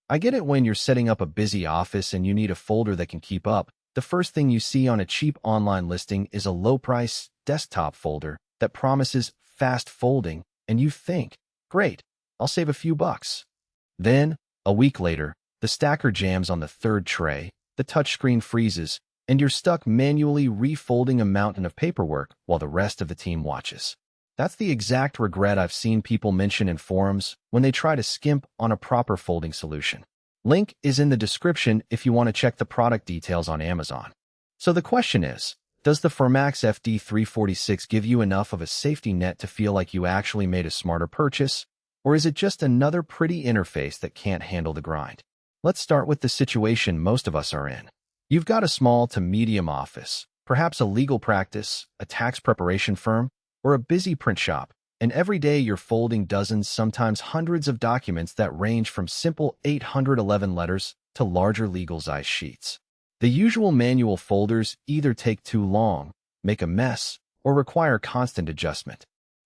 I get it when you're setting up a busy office and you need a folder that can keep up. The first thing you see on a cheap online listing is a low-price desktop folder that promises fast folding, and you think, great, I'll save a few bucks. Then, a week later, the stacker jams on the third tray, the touchscreen freezes, and you're stuck manually refolding a mountain of paperwork while the rest of the team watches. That's the exact regret I've seen people mention in forums when they try to skimp on a proper folding solution. Link is in the description if you want to check the product details on Amazon. So the question is, does the Formax FD346 give you enough of a safety net to feel like you actually made a smarter purchase, or is it just another pretty interface that can't handle the grind? Let's start with the situation most of us are in. You've got a small to medium office, perhaps a legal practice, a tax preparation firm, or a busy print shop, and every day you're folding dozens, sometimes hundreds of documents that range from simple 811 letters to larger legal-size sheets. The usual manual folders either take too long, make a mess, or require constant adjustment.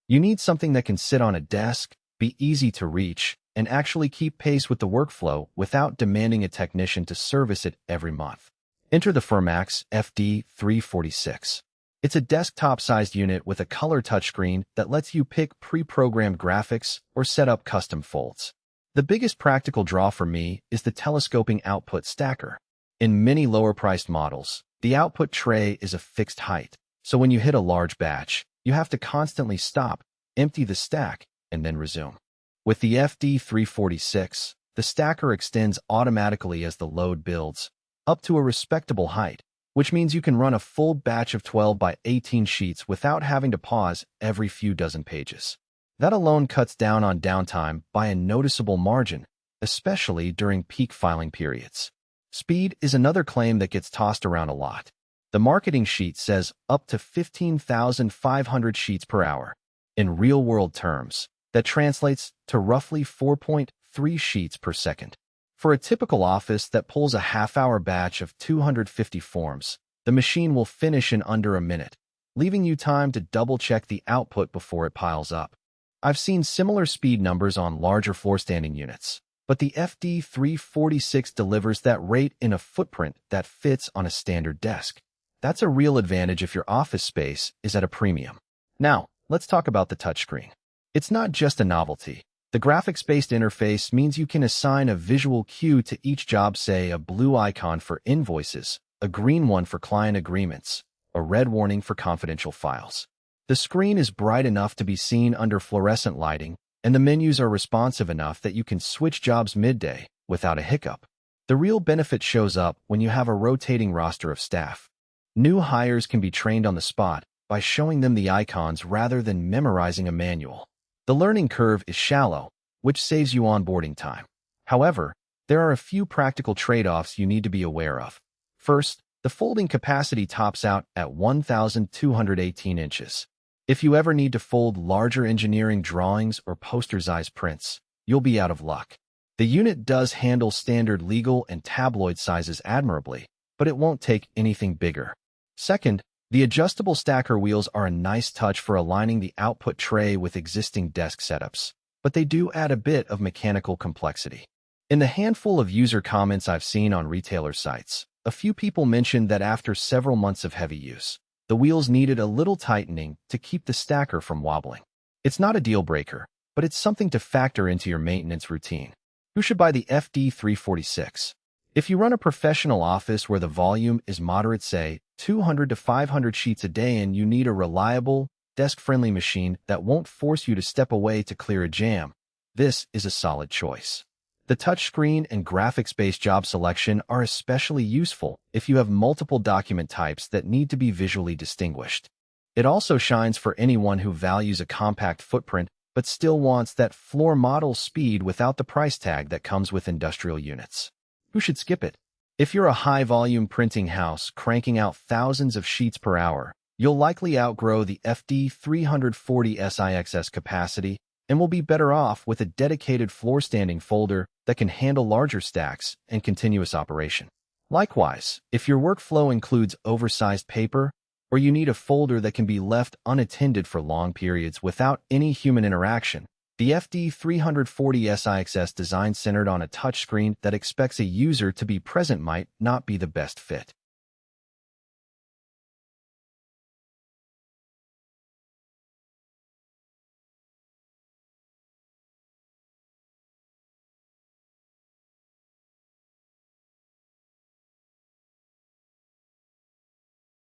You need something that can sit on a desk, be easy to reach, and actually keep pace with the workflow without demanding a technician to service it every month. Enter the Formax FD346. It's a desktop-sized unit with a color touchscreen that lets you pick pre-programmed graphics or set up custom folds. The biggest practical draw for me is the telescoping output stacker. In many lower-priced models, the output tray is a fixed height, so when you hit a large batch, you have to constantly stop, empty the stack, and then resume. With the FD346, the stacker extends automatically as the load builds, up to a respectable height, which means you can run a full batch of 12 by 18 sheets without having to pause every few dozen pages. That alone cuts down on downtime by a noticeable margin, especially during peak filing periods. Speed is another claim that gets tossed around a lot. The marketing sheet says up to 15,500 sheets per hour. In real-world terms, that translates to roughly 4.3 sheets per second. For a typical office that pulls a half-hour batch of 250 forms, the machine will finish in under a minute, leaving you time to double-check the output before it piles up. I've seen similar speed numbers on larger floor-standing units, but the FD346 delivers that rate in a footprint that fits on a standard desk. That's a real advantage if your office space is at a premium. Now, let's talk about the touchscreen. It's not just a novelty. The graphics-based interface means you can assign a visual cue to each job, say a blue icon for invoices, a green one for client agreements, a red warning for confidential files. The screen is bright enough to be seen under fluorescent lighting, and the menus are responsive enough that you can switch jobs midday without a hiccup. The real benefit shows up when you have a rotating roster of staff. New hires can be trained on the spot by showing them the icons rather than memorizing a manual. The learning curve is shallow, which saves you onboarding time. However, there are a few practical trade-offs you need to be aware of. First, the folding capacity tops out at 1,218 inches. If you ever need to fold larger engineering drawings or poster-sized prints, you'll be out of luck. The unit does handle standard legal and tabloid sizes admirably, but it won't take anything bigger. Second, the adjustable stacker wheels are a nice touch for aligning the output tray with existing desk setups, but they do add a bit of mechanical complexity. In the handful of user comments I've seen on retailer sites, a few people mentioned that after several months of heavy use, the wheels needed a little tightening to keep the stacker from wobbling. It's not a deal breaker, but it's something to factor into your maintenance routine. Who should buy the FD346? If you run a professional office where the volume is moderate, say 200 to 500 sheets a day, and you need a reliable, desk-friendly machine that won't force you to step away to clear a jam, this is a solid choice. The touchscreen and graphics-based job selection are especially useful if you have multiple document types that need to be visually distinguished. It also shines for anyone who values a compact footprint but still wants that floor model speed without the price tag that comes with industrial units. Who should skip it? If you're a high-volume printing house cranking out thousands of sheets per hour, you'll likely outgrow the FD340 SIXS capacity and will be better off with a dedicated floor-standing folder that can handle larger stacks and continuous operation. Likewise, if your workflow includes oversized paper, or you need a folder that can be left unattended for long periods without any human interaction, The FD340 SIXS design centered on a touchscreen that expects a user to be present might not be the best fit.